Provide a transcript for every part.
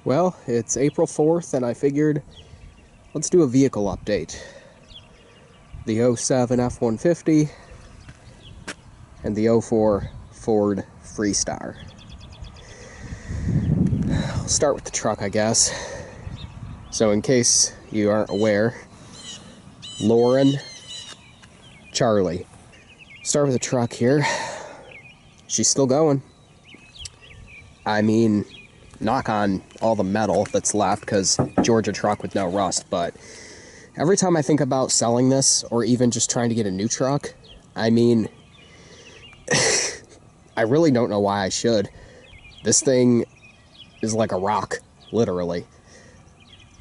Well, it's April 4th, and I figured let's do a vehicle update. The '07 F-150 and the '04 Ford Freestar. I'll start with the truck, I guess. So in case you aren't aware, Lauren, Charlie. Start with the truck here. She's still going. I mean, knock on all the metal that's left, because Georgia truck with no rust, but every time I think about selling this, or even just trying to get a new truck, I mean, I really don't know why I should. This thing is like a rock, literally.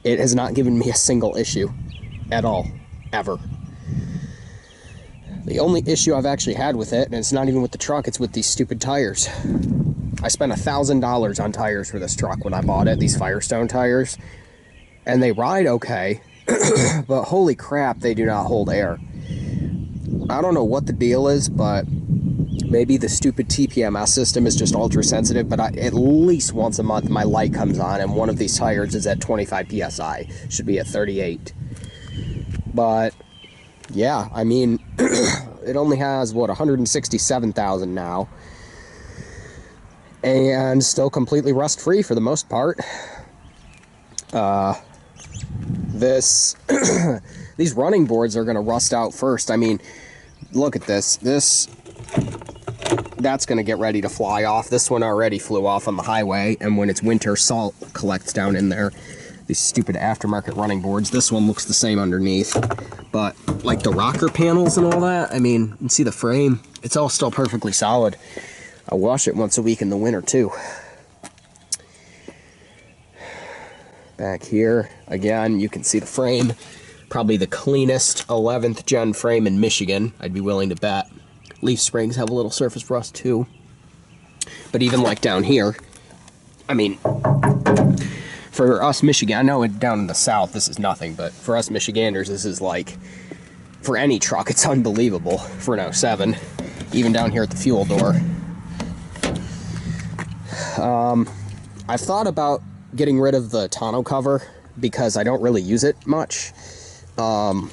It has not given me a single issue at all, ever. The only issue I've actually had with it, and it's not even with the truck, it's with these stupid tires. I spent $1,000 on tires for this truck when I bought it, these Firestone tires, and they ride okay, but holy crap, they do not hold air. I don't know what the deal is, but maybe the stupid TPMS system is just ultra sensitive, but at least once a month my light comes on and one of these tires is at 25 psi, should be at 38. But yeah, I mean, it only has, what, 167,000 now, and still completely rust-free for the most part. These running boards are going to rust out first. I mean, look at this. That's going to get ready to fly off. This one already flew off on the highway, and when it's winter, salt collects down in there. These stupid aftermarket running boards. This one looks the same underneath, but like the rocker panels and all that, I mean, you can see the frame. It's all still perfectly solid. I wash it once a week in the winter too. Back here, again, you can see the frame. Probably the cleanest 11th gen frame in Michigan, I'd be willing to bet. Leaf springs have a little surface rust too. But even like down here, I mean, for us Michigan, I know down in the south this is nothing, but for us Michiganders, this is like, for any truck, it's unbelievable for an '07. Even down here at the fuel door. I've thought about getting rid of the tonneau cover because I don't really use it much. Now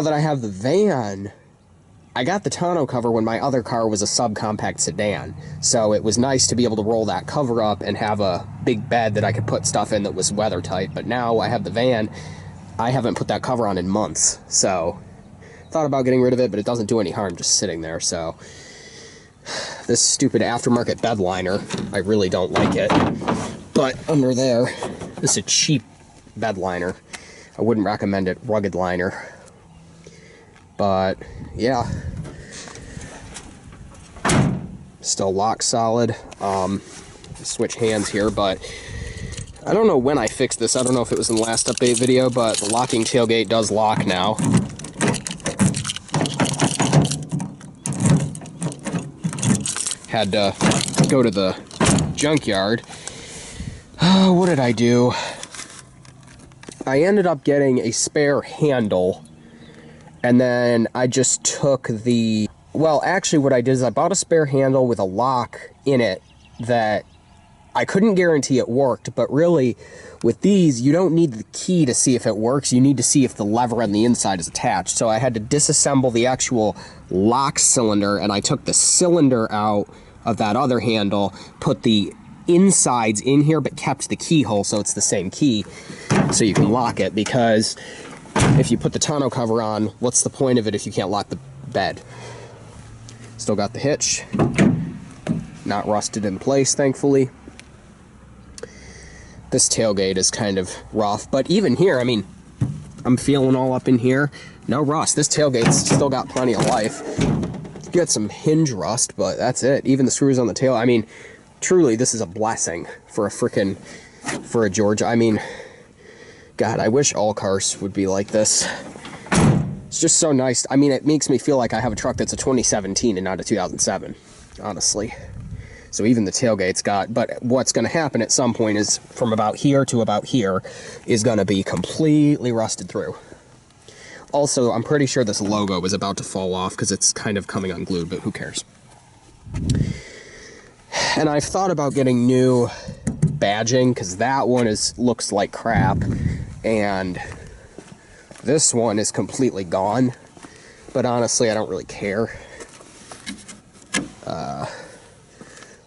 that I have the van, I got the tonneau cover when my other car was a subcompact sedan, so it was nice to be able to roll that cover up and have a big bed that I could put stuff in that was weather tight. But now I have the van, I haven't put that cover on in months, so thought about getting rid of it, but it doesn't do any harm just sitting there. So this stupid aftermarket bed liner, I really don't like it. But under there, this is a cheap bed liner. I wouldn't recommend it, rugged liner. But yeah, still lock solid. Switch hands here, but I don't know when I fixed this. I don't know if it was in the last update video, but the locking tailgate does lock now. Had to go to the junkyard. What did I do? I ended up getting a spare handle, and then I just took the... Well, actually what I did is I bought a spare handle with a lock in it that I couldn't guarantee it worked, but really, with these, you don't need the key to see if it works. You need to see if the lever on the inside is attached. So I had to disassemble the actual lock cylinder, and I took the cylinder out of that other handle, put the insides in here, but kept the keyhole so it's the same key, so you can lock it, because if you put the tonneau cover on, what's the point of it if you can't lock the bed? Still got the hitch. Not rusted in place, thankfully. This tailgate is kind of rough, but even here, I mean, I'm feeling all up in here. No rust. This tailgate's still got plenty of life. Got some hinge rust, but that's it. Even the screws on the tail, I mean, truly, this is a blessing for a Georgia. I mean, God, I wish all cars would be like this. It's just so nice. I mean, it makes me feel like I have a truck that's a 2017 and not a 2007, honestly. So even the tailgate's got, but what's going to happen at some point is from about here to about here is going to be completely rusted through. Also, I'm pretty sure this logo is about to fall off because it's kind of coming unglued, but who cares? And I've thought about getting new badging because that one looks like crap, and this one is completely gone. But honestly, I don't really care.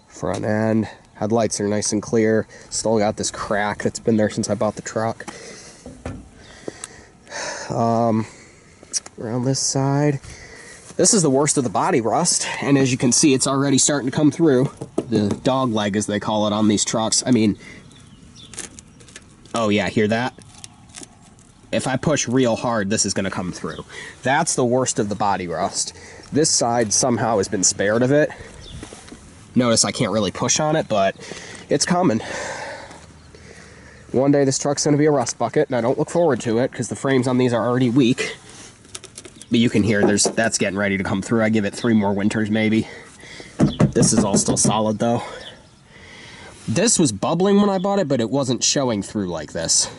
Front end, headlights are nice and clear. Still got this crack that's been there since I bought the truck. Around this side, this is the worst of the body rust, and as you can see, it's already starting to come through. The dog leg, as they call it on these trucks. I mean, oh yeah, hear that? If I push real hard, this is going to come through. That's the worst of the body rust. This side somehow has been spared of it. Notice I can't really push on it, but it's coming. One day this truck's going to be a rust bucket, and I don't look forward to it because the frames on these are already weak. But you can hear that's getting ready to come through. I give it 3 more winters maybe. This is all still solid though. This was bubbling when I bought it, but it wasn't showing through like this.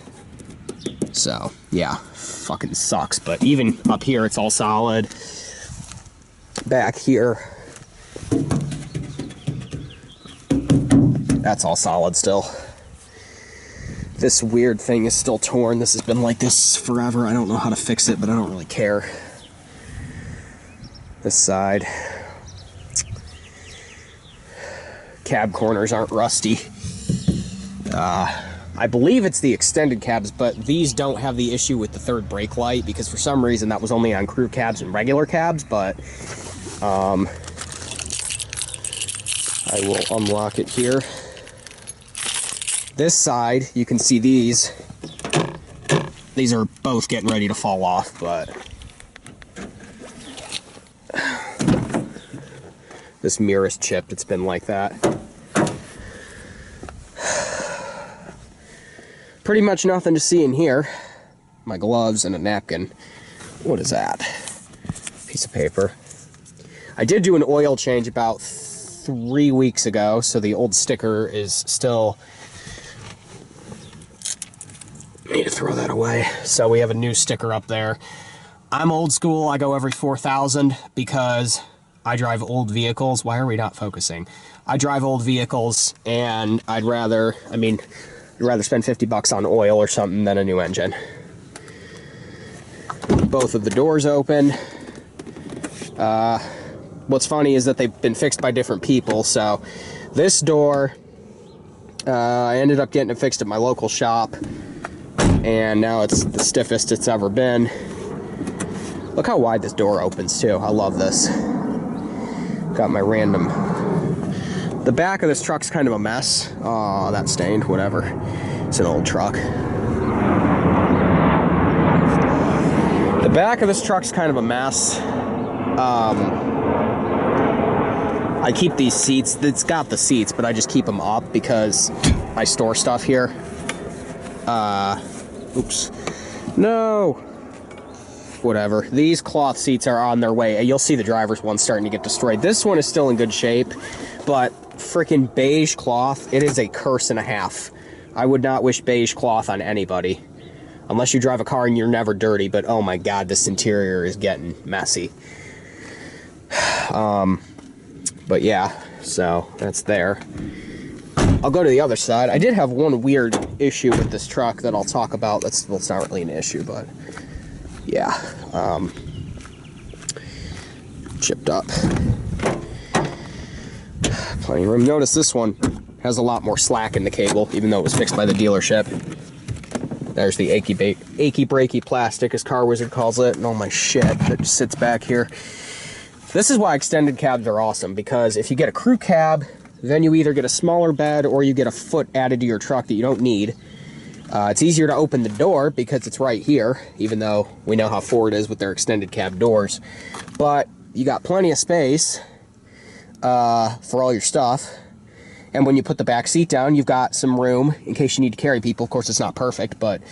So yeah, fucking sucks. But even up here, it's all solid. Back here, that's all solid still. This weird thing is still torn. This has been like this forever. I don't know how to fix it, but I don't really care. This side. Cab corners aren't rusty. I believe it's the extended cabs, but these don't have the issue with the third brake light because for some reason that was only on crew cabs and regular cabs, but I will unlock it here. This side, you can see these are both getting ready to fall off, but this mirror is chipped. It's been like that. Pretty much nothing to see in here. My gloves and a napkin. What is that? Piece of paper. I did do an oil change about 3 weeks ago, so the old sticker is still... I need to throw that away. So we have a new sticker up there. I'm old school. I go every 4,000 because I drive old vehicles. Why are we not focusing? I drive old vehicles, and I'd rather spend 50 bucks on oil or something than a new engine. Both of the doors open. What's funny is that they've been fixed by different people. So this door, I ended up getting it fixed at my local shop, and now it's the stiffest it's ever been. Look how wide this door opens too. I love this. Got my random... The back of this truck's kind of a mess. Oh, that's stained, whatever. It's an old truck. The back of this truck's kind of a mess. I keep these seats. It's got the seats, but I just keep them up because I store stuff here. Oops. No. Whatever. These cloth seats are on their way. You'll see the driver's one starting to get destroyed. This one is still in good shape, but freaking beige cloth, it is a curse and a half. I would not wish beige cloth on anybody. Unless you drive a car and you're never dirty, but oh my god, this interior is getting messy. But yeah, so that's there. I'll go to the other side. I did have one weird issue with this truck that I'll talk about. Well, it's not really an issue, but yeah. Chipped up. Plenty of room. Notice this one has a lot more slack in the cable, even though it was fixed by the dealership. There's the achy breaky plastic, as Car Wizard calls it, and all my shit that just sits back here. This is why extended cabs are awesome, because if you get a crew cab, then you either get a smaller bed or you get a foot added to your truck that you don't need. It's easier to open the door because it's right here, even though we know how Ford is with their extended cab doors. But you got plenty of space for all your stuff. And when you put the back seat down, you've got some room in case you need to carry people. Of course, it's not perfect, but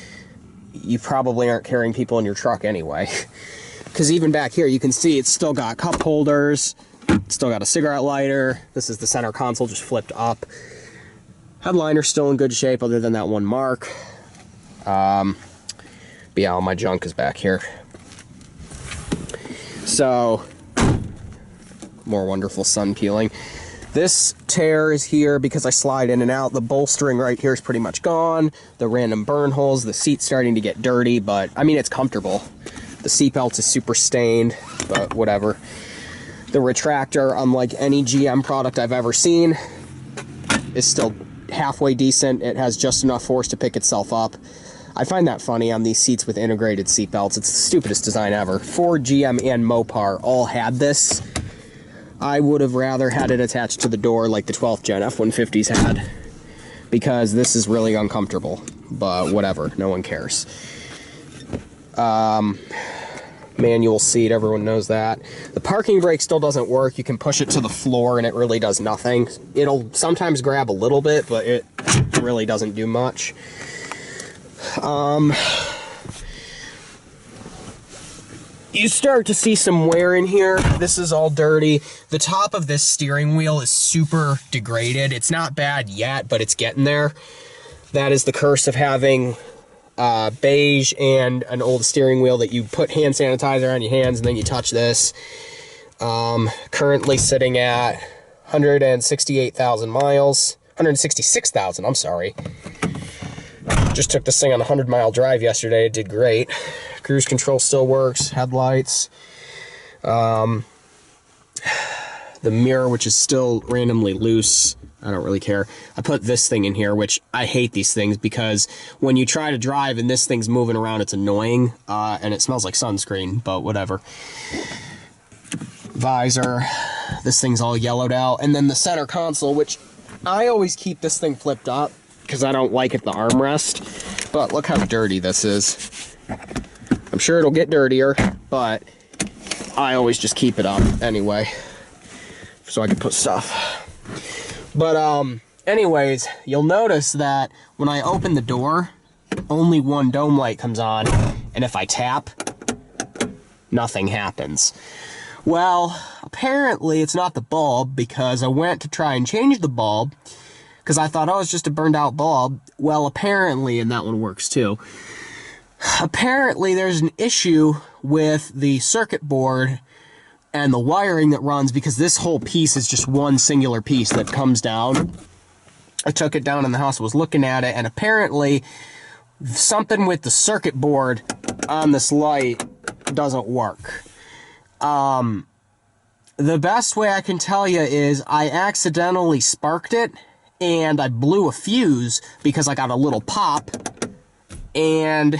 you probably aren't carrying people in your truck anyway. Because even back here, you can see it's still got cup holders. It's still got a cigarette lighter. This is the center console just flipped up. Headliner's still in good shape other than that one mark. But yeah, all my junk is back here. So, more wonderful sun peeling. This tear is here because I slide in and out. The bolstering right here is pretty much gone. The random burn holes, the seat's starting to get dirty, but I mean, it's comfortable. The seatbelt is super stained, but whatever. The retractor, unlike any GM product I've ever seen, is still halfway decent. It has just enough force to pick itself up. I find that funny on these seats with integrated seatbelts. It's the stupidest design ever. Ford, GM, and Mopar all had this. I would have rather had it attached to the door like the 12th gen F-150s had, because this is really uncomfortable, but whatever, no one cares. Manual seat, everyone knows that. The parking brake still doesn't work. You can push it to the floor and it really does nothing. It'll sometimes grab a little bit, but it really doesn't do much. You start to see some wear in here. This is all dirty. The top of this steering wheel is super degraded. It's not bad yet, but it's getting there. That is the curse of having beige and an old steering wheel, that you put hand sanitizer on your hands and then you touch this. Currently sitting at 168,000 miles. 166,000, I'm sorry. Just took this thing on a 100-mile drive yesterday. It did great. Cruise control still works. Headlights. The mirror, which is still randomly loose. I don't really care. I put this thing in here, which I hate these things, because when you try to drive and this thing's moving around, it's annoying. And it smells like sunscreen, but whatever. Visor. This thing's all yellowed out. And then the center console, which I always keep this thing flipped up because I don't like it, the armrest. But look how dirty this is. I'm sure it'll get dirtier, but I always just keep it up anyway, so I can put stuff. But anyways, you'll notice that when I open the door, only one dome light comes on, and if I tap, nothing happens. Well, apparently it's not the bulb, because I went to try and change the bulb, because I thought, oh, it's just a burned out bulb. Well, apparently, and that one works too, apparently there's an issue with the circuit board and the wiring that runs, because this whole piece is just one singular piece that comes down. I took it down in the house, was looking at it, and apparently something with the circuit board on this light doesn't work. The best way I can tell you is I accidentally sparked it, and I blew a fuse because I got a little pop, and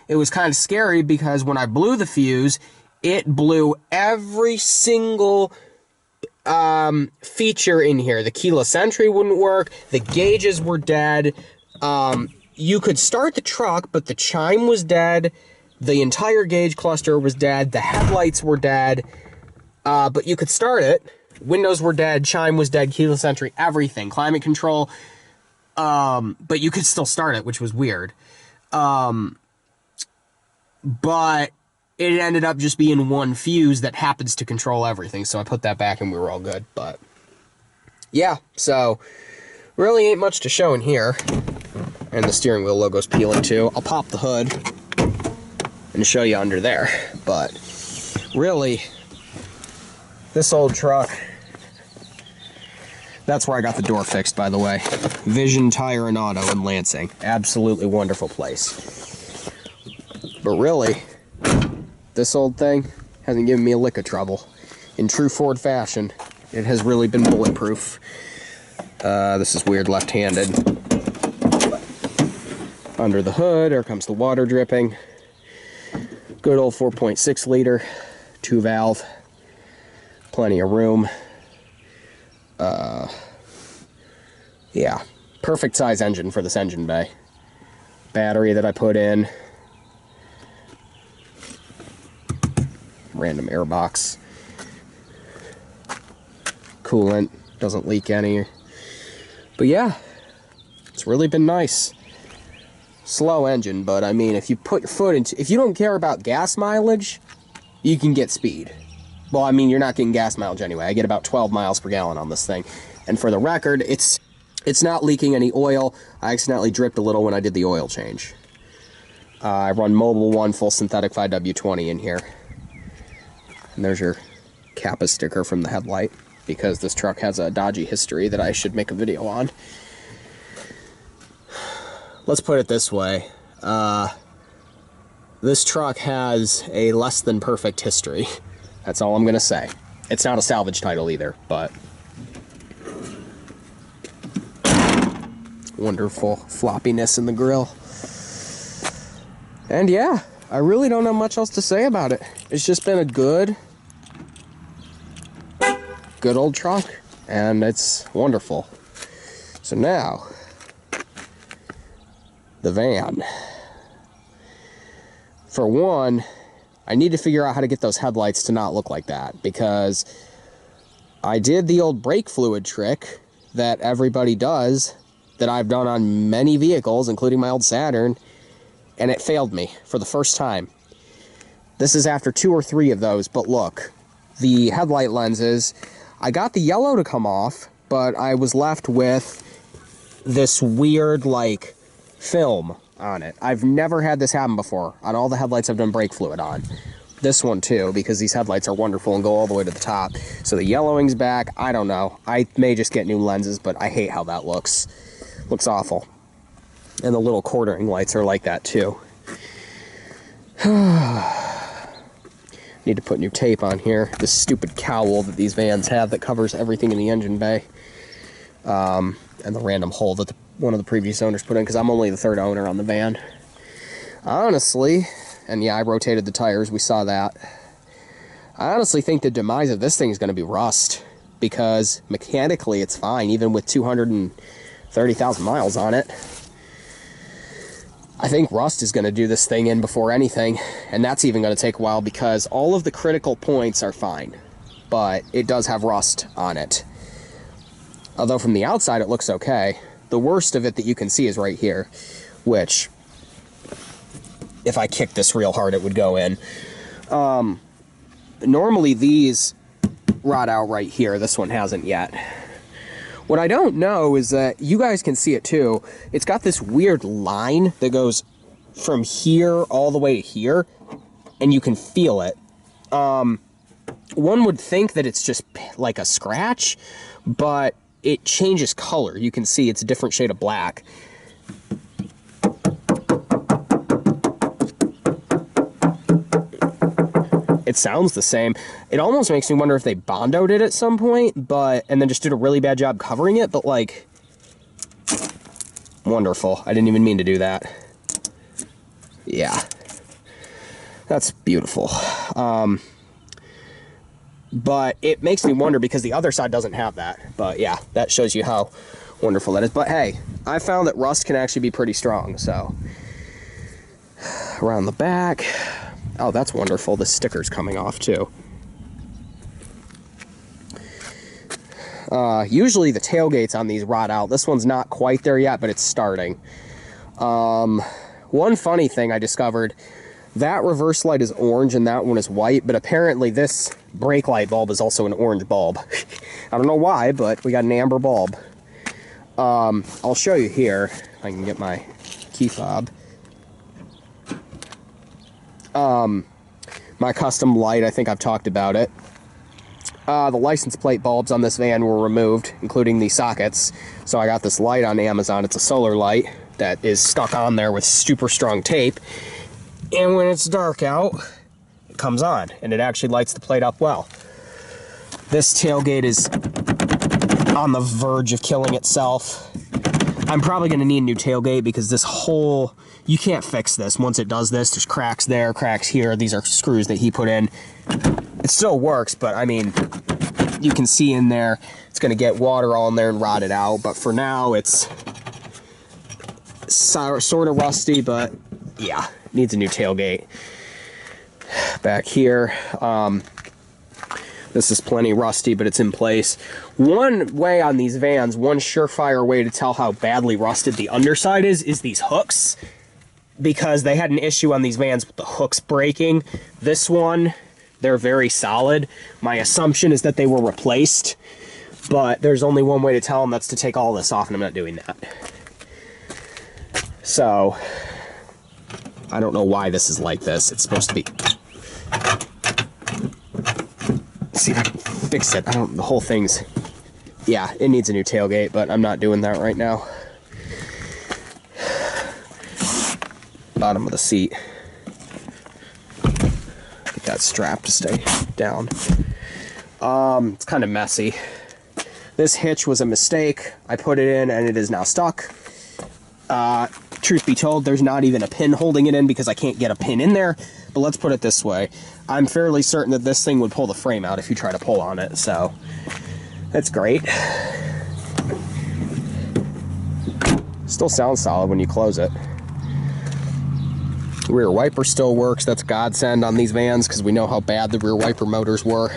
it was kind of scary because when I blew the fuse, it blew every single feature in here. The keyless entry wouldn't work. The gauges were dead. You could start the truck, but the chime was dead. The entire gauge cluster was dead. The headlights were dead. But you could start it. Windows were dead. Chime was dead. Keyless entry, everything. Climate control. But you could still start it, which was weird. But it ended up just being one fuse that happens to control everything. So I put that back and we were all good. But yeah, so really ain't much to show in here. And the steering wheel logo's peeling too. I'll pop the hood and show you under there. But really, this old truck, that's where I got the door fixed, by the way. Vision Tire and Auto in Lansing. Absolutely wonderful place. But really, this old thing hasn't given me a lick of trouble. In true Ford fashion, it has really been bulletproof. This is weird left-handed. Under the hood, there comes the water dripping. Good old 4.6 liter, 2-valve. Plenty of room. Yeah, perfect size engine for this engine bay. Battery that I put in. Random air box. Coolant, doesn't leak any. But yeah, it's really been nice. Slow engine, but I mean, if you put your foot into, if you don't care about gas mileage, you can get speed. Well, I mean, you're not getting gas mileage anyway. I get about 12 miles per gallon on this thing. And for the record, it's not leaking any oil. I accidentally dripped a little when I did the oil change. I run Mobil 1 full synthetic 5W20 in here. And there's your Kappa sticker from the headlight. because this truck has a dodgy history that I should make a video on. Let's put it this way. This truck has a less than perfect history. That's all I'm gonna say. It's not a salvage title either, but wonderful floppiness in the grill. And yeah, I really don't have much else to say about it. It's just been a good old truck, and it's wonderful. So now, the van. For one, I need to figure out how to get those headlights to not look like that, because I did the old brake fluid trick that everybody does, that I've done on many vehicles, including my old Saturn, and it failed me for the first time. This is after 2 or 3 of those, but look, the headlight lenses, I got the yellow to come off, but I was left with this weird, like, film on it. I've never had this happen before on all the headlights I've done brake fluid on. This one too, because these headlights are wonderful and go all the way to the top. So the yellowing's back. I don't know. I may just get new lenses, but I hate how that looks. Looks awful. And the little quartering lights are like that too. Need to put new tape on here. This stupid cowl that these vans have that covers everything in the engine bay. And the random hole that one of the previous owners put in, because I'm only the 3rd owner on the van. Honestly, and yeah, I rotated the tires, we saw that. I honestly think the demise of this thing is going to be rust, because mechanically it's fine, even with 230,000 miles on it. I think rust is going to do this thing in before anything, and that's even going to take a while, because all of the critical points are fine, but it does have rust on it. Although from the outside it looks okay. The worst of it that you can see is right here, which, if I kicked this real hard, it would go in. Normally these rot out right here. This one hasn't yet. What I don't know is that, you guys can see it too, it's got this weird line that goes from here all the way to here, and you can feel it. One would think that it's just like a scratch, but it changes color. You can see it's a different shade of black. It sounds the same. It almost makes me wonder if they Bondoed it at some point, and then just did a really bad job covering it, but like, wonderful. I didn't even mean to do that. Yeah. That's beautiful. But it makes me wonder, because the other side doesn't have that. But yeah, that shows you how wonderful that is. But hey, I found that rust can actually be pretty strong, so. Around the back. Oh, that's wonderful. The sticker's coming off too. Usually the tailgates on these rot out. This one's not quite there yet, but it's starting. One funny thing I discovered, that reverse light is orange and that one is white, but apparently this brake light bulb is also an orange bulb. I don't know why, but we got an amber bulb. I'll show you here, if I can get my key fob. My custom light, I think I've talked about it. The license plate bulbs on this van were removed, including the sockets. So I got this light on Amazon. It's a solar light that is stuck on there with super strong tape. And when it's dark out, it comes on, and it actually lights the plate up well. This tailgate is on the verge of killing itself. I'm probably going to need a new tailgate, because this whole, you can't fix this. Once it does this, there's cracks there, cracks here. These are screws that he put in. It still works, but I mean, you can see in there, it's going to get water all in there and rot it out. But for now, it's sort of rusty, but yeah, needs a new tailgate. Back here, this is plenty rusty, but it's in place. One way on these vans, one surefire way to tell how badly rusted the underside is these hooks. Because they had an issue on these vans with the hooks breaking. This one, they're very solid. My assumption is that they were replaced, but there's only one way to tell, and that's to take all this off, and I'm not doing that. So, I don't know why this is like this. It's supposed to be see if I can fix it. The whole thing's, yeah, it needs a new tailgate, but I'm not doing that right now. Bottom of the seat. Get that strap to stay down. It's kind of messy. This hitch was a mistake. I put it in and it is now stuck. Truth be told, there's not even a pin holding it in because I can't get a pin in there. But let's put it this way. I'm fairly certain that this thing would pull the frame out if you try to pull on it. So that's great. Still sounds solid when you close it. Rear wiper still works. That's a godsend on these vans because we know how bad the rear wiper motors were.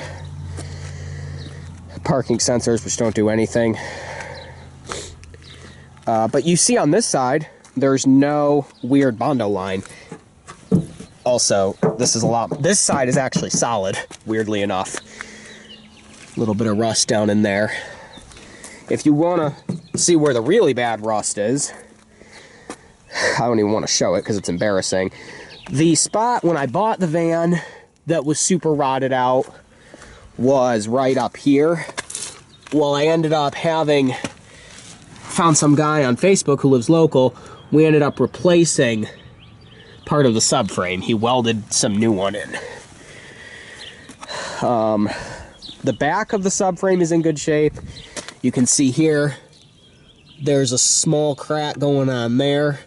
Parking sensors, which don't do anything. But you see on this side, there's no weird Bondo line. Also, this side is actually solid, weirdly enough. A little bit of rust down in there. If you want to see where the really bad rust is, I don't even want to show it because it's embarrassing. The spot when I bought the van that was super rotted out was right up here. Well, I ended up found some guy on Facebook who lives local. We ended up replacing part of the subframe. He welded some new one in. The back of the subframe is in good shape. You can see here, there's a small crack going on there.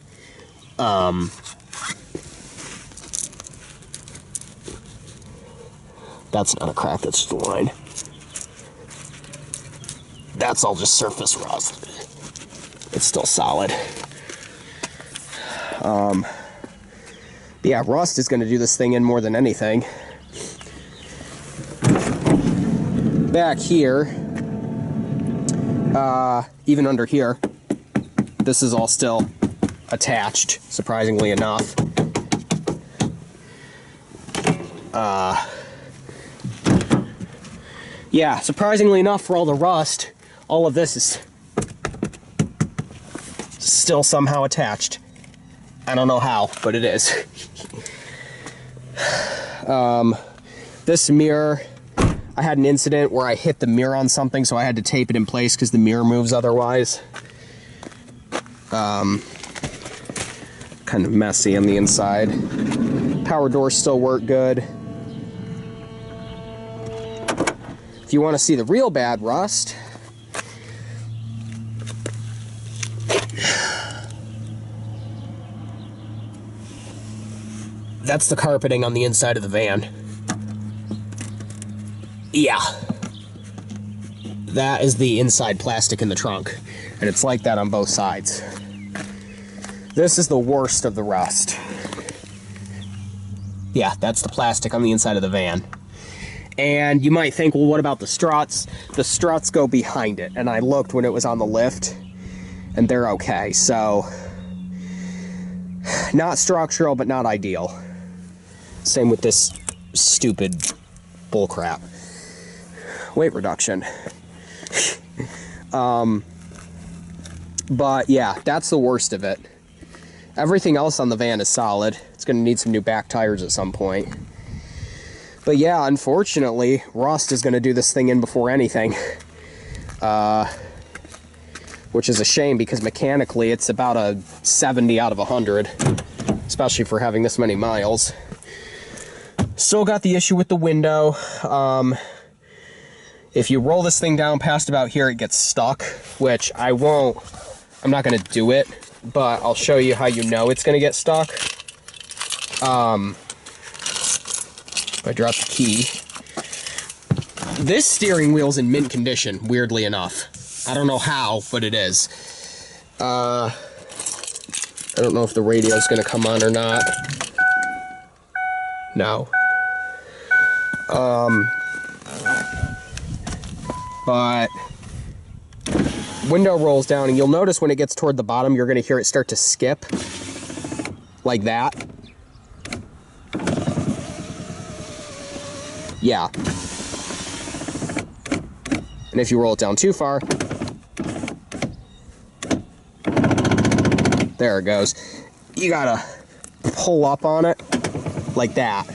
That's not a crack, that's just a line. That's all just surface rust. It's still solid. Yeah, rust is going to do this thing in more than anything. Back here, even under here, this is all still attached, surprisingly enough. Yeah, surprisingly enough, for all the rust, all of this is still somehow attached. I don't know how, but it is. This mirror, I had an incident where I hit the mirror on something, so I had to tape it in place because the mirror moves otherwise. Kind of messy on the inside. Power doors still work good. If you want to see the real bad rust, that's the carpeting on the inside of the van. Yeah. That is the inside plastic in the trunk. And it's like that on both sides. This is the worst of the rust. Yeah, that's the plastic on the inside of the van. And you might think, well, what about the struts? The struts go behind it. And I looked when it was on the lift, and they're okay. So, not structural, but not ideal. Same with this stupid bullcrap. Weight reduction. But yeah, that's the worst of it. Everything else on the van is solid. It's going to need some new back tires at some point. But yeah, unfortunately, rust is going to do this thing in before anything. Which is a shame because mechanically it's about a 70 out of 100. Especially for having this many miles. Still got the issue with the window. If you roll this thing down past about here, it gets stuck, which I won't. I'm not going to do it, but I'll show you how you know it's going to get stuck. If I drop the key. This steering wheel's in mint condition, weirdly enough. I don't know how, but it is. I don't know if the radio's going to come on or not. No. But window rolls down, and you'll notice when it gets toward the bottom, you're going to hear it start to skip like that. Yeah. And if you roll it down too far, there it goes. You gotta pull up on it like that.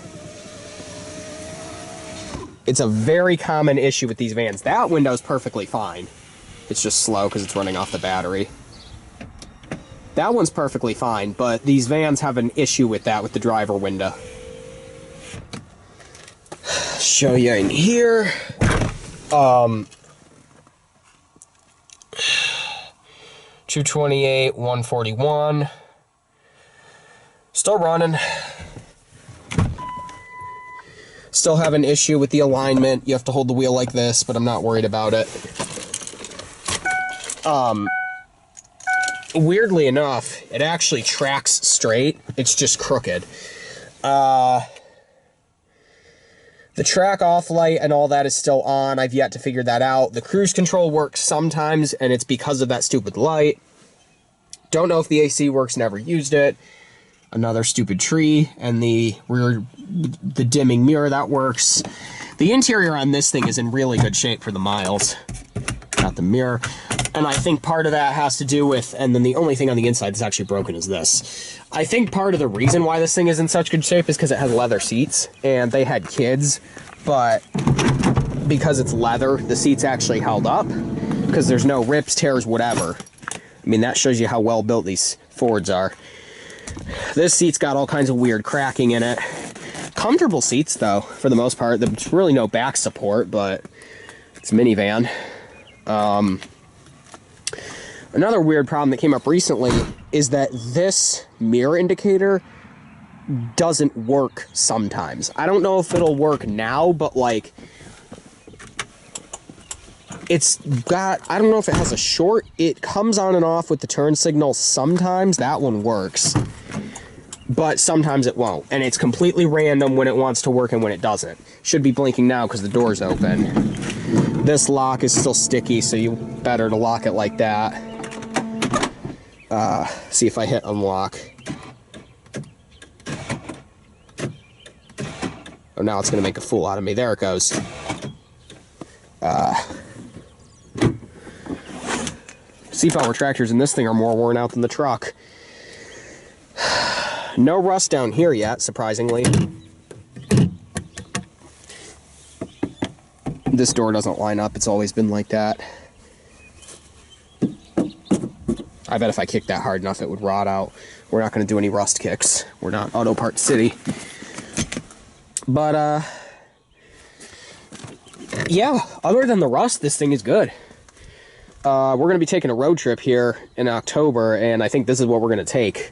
It's a very common issue with these vans. That window's perfectly fine. It's just slow because it's running off the battery. That one's perfectly fine, but these vans have an issue with that, with the driver window. Show you in here. 228, 141. Still running. Still have an issue with the alignment. You have to hold the wheel like this, but I'm not worried about it. Weirdly enough, it actually tracks straight. It's just crooked. The track off light and all that is still on. I've yet to figure that out. The cruise control works sometimes, and it's because of that stupid light. Don't know if the AC works, never used it. Another stupid tree, and the dimming mirror, that works. The interior on this thing is in really good shape for the miles. Got the mirror. And I think part of that has to do with, and then the only thing on the inside that's actually broken is this. I think part of the reason why this thing is in such good shape is because it has leather seats, and they had kids, but because it's leather, the seats actually held up, because there's no rips, tears, whatever. I mean, that shows you how well built these Fords are. This seat's got all kinds of weird cracking in it. Comfortable seats, though, for the most part. There's really no back support, but it's a minivan. Another weird problem that came up recently is that this mirror indicator doesn't work sometimes. I don't know if it'll work now, but like, it's got, I don't know if it has a short. It comes on and off with the turn signal sometimes. That one works. But sometimes it won't. And it's completely random when it wants to work and when it doesn't. Should be blinking now because the door's open. This lock is still sticky, so you better to lock it like that. See if I hit unlock. Oh, now it's going to make a fool out of me. There it goes. Seatbelt retractors in this thing are more worn out than the truck. No rust down here yet, surprisingly. This door doesn't line up. It's always been like that. I bet if I kicked that hard enough, it would rot out. We're not going to do any rust kicks. We're not Auto Parts City. But, yeah, other than the rust, this thing is good. We're going to be taking a road trip here in October, and I think this is what we're going to take.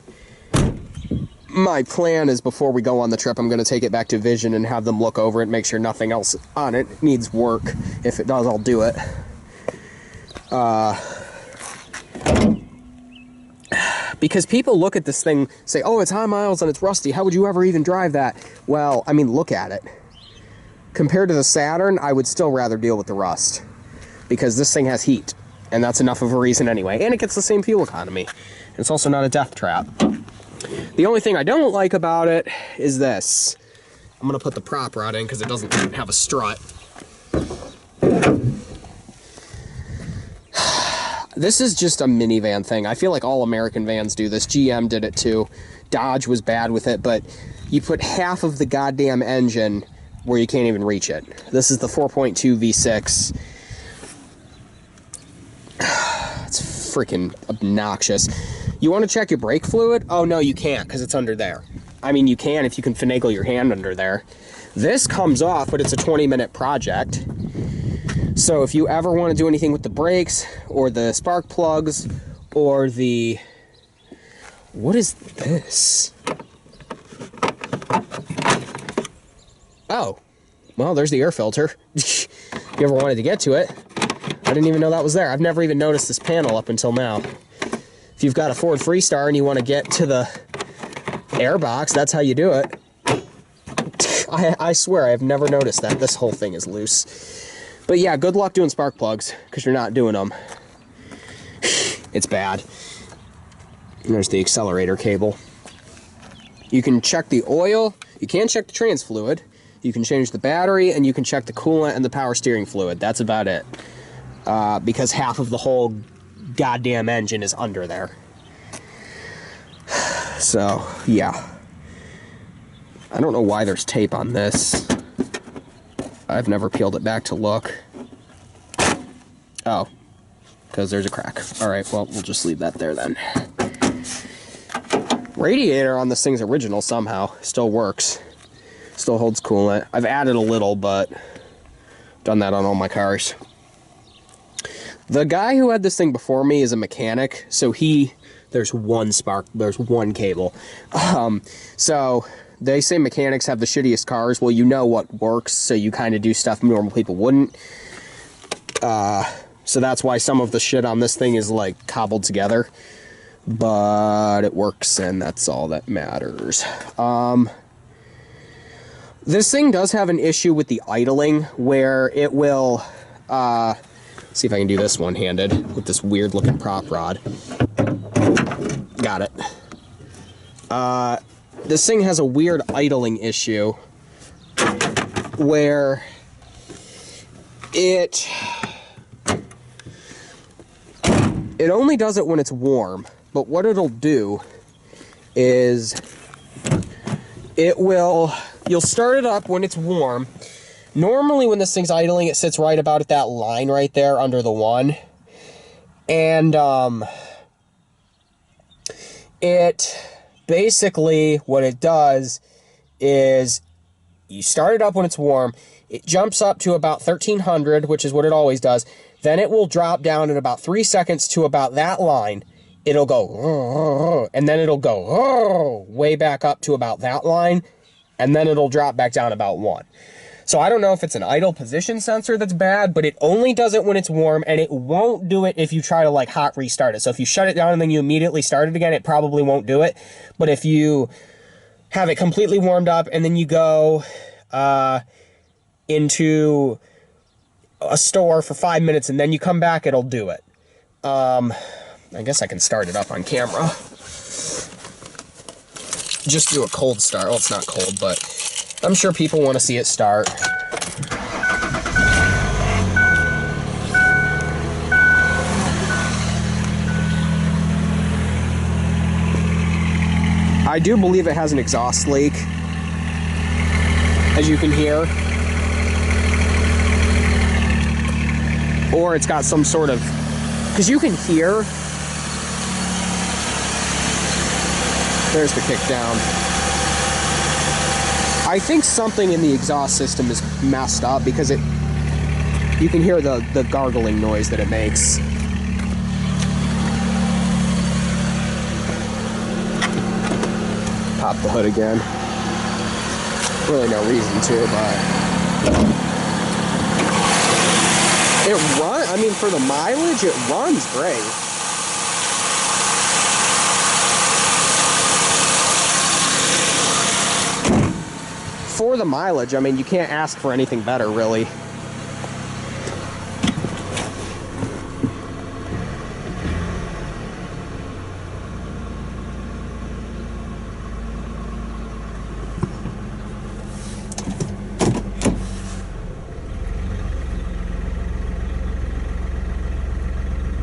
My plan is before we go on the trip, I'm going to take it back to Vision and have them look over it and make sure nothing else on it needs work. If it does, I'll do it. Because people look at this thing, say, oh, it's high miles and it's rusty. How would you ever even drive that? Well, I mean, look at it. Compared to the Saturn, I would still rather deal with the rust. Because this thing has heat. And that's enough of a reason anyway. And it gets the same fuel economy. It's also not a death trap. The only thing I don't like about it is this. I'm going to put the prop rod in because it doesn't have a strut. This is just a minivan thing. I feel like all American vans do this. GM did it too. Dodge was bad with it, but you put half of the goddamn engine where you can't even reach it. This is the 4.2 V6. It's freaking obnoxious. You want to check your brake fluid? Oh, no, you can't because it's under there. I mean, you can if you can finagle your hand under there. This comes off, but it's a 20-minute project. So if you ever want to do anything with the brakes or the spark plugs or the... What is this? Oh, well, there's the air filter. If you ever wanted to get to it. I didn't even know that was there. I've never even noticed this panel up until now. If you've got a Ford Freestar and you want to get to the air box, that's how you do it. I swear, I've never noticed that. This whole thing is loose. But yeah, good luck doing spark plugs, because you're not doing them. It's bad. And there's the accelerator cable. You can check the oil. You can check the trans fluid. You can change the battery, and you can check the coolant and the power steering fluid. That's about it. Because half of the whole goddamn engine is under there. So, yeah. I don't know why there's tape on this. I've never peeled it back to look. Oh, because there's a crack. All right, well, we'll just leave that there then. Radiator on this thing's original somehow. Still works. Still holds coolant. I've added a little, but done that on all my cars. The guy who had this thing before me is a mechanic, so there's one spark, there's one cable. So they say mechanics have the shittiest cars. Well, you know what works, so you kind of do stuff normal people wouldn't. So that's why some of the shit on this thing is like cobbled together. But it works, and that's all that matters. This thing does have an issue with the idling, where it will, see if I can do this one-handed with this weird-looking prop rod. Got it. This thing has a weird idling issue, where it only does it when it's warm, but what it'll do is you'll start it up when it's warm. Normally when this thing's idling, it sits right about at that line right there under the 1. And it basically, what it does is you start it up when it's warm. It jumps up to about 1300, which is what it always does. Then it will drop down in about 3 seconds to about that line. It'll go, and then it'll go way back up to about that line, and then it'll drop back down about 1. So I don't know if it's an idle position sensor that's bad, but it only does it when it's warm, and it won't do it if you try to like hot restart it. So if you shut it down and then you immediately start it again, it probably won't do it. But if you have it completely warmed up and then you go into a store for 5 minutes and then you come back, it'll do it. I guess I can start it up on camera. Just do a cold start. Well, it's not cold, but I'm sure people want to see it start. I do believe it has an exhaust leak, as you can hear. Or it's got some sort of, because you can hear. There's the kick down. I think something in the exhaust system is messed up because you can hear the gargling noise that it makes. Pop the hood again. Really no reason to, but I mean, for the mileage, it runs great. For the mileage, I mean, you can't ask for anything better, really.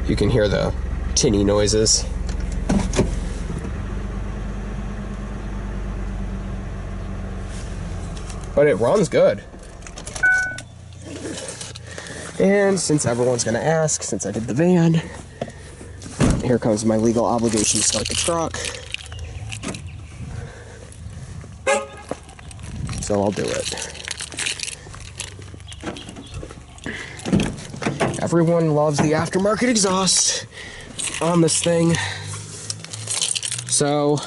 You can hear the tinny noises. But it runs good. And since everyone's gonna ask, since I did the van, here comes my legal obligation to start the truck. So I'll do it. Everyone loves the aftermarket exhaust on this thing. So,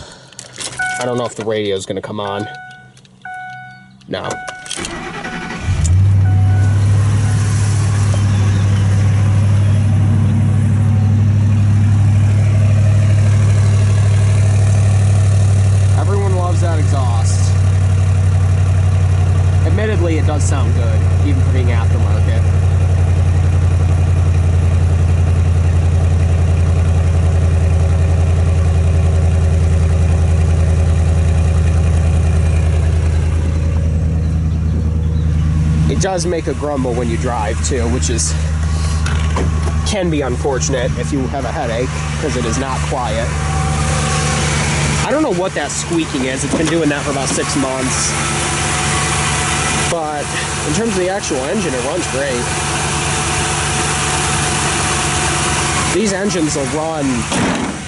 I don't know if the radio is gonna come on. No. Everyone loves that exhaust. Admittedly, it does sound good, even for being aftermarket. It does make a grumble when you drive too, which can be unfortunate if you have a headache, because it is not quiet. I don't know what that squeaking is. It's been doing that for about 6 months. But in terms of the actual engine, it runs great. These engines will run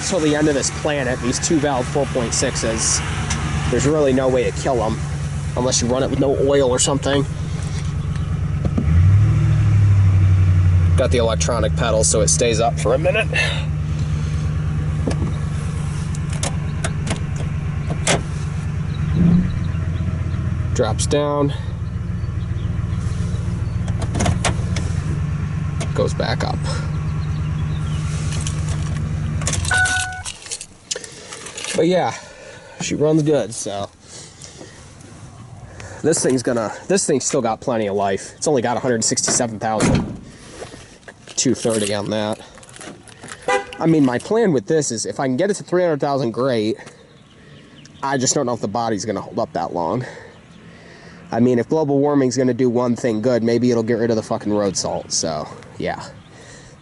till the end of this planet, these 2-valve 4.6s. There's really no way to kill them unless you run it with no oil or something. Got the electronic pedal so it stays up for a minute. Drops down. Goes back up. But yeah, she runs good, so this thing's still got plenty of life. It's only got 167,230 on that. I mean, my plan with this is if I can get it to 300,000, great. I just don't know if the body's gonna hold up that long. I mean, if global warming's gonna do one thing good, maybe it'll get rid of the fucking road salt. So yeah,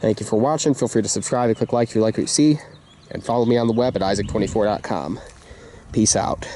thank you for watching. Feel free to subscribe and click like if you like what you see. And follow me on the web at isaac24.com. Peace out.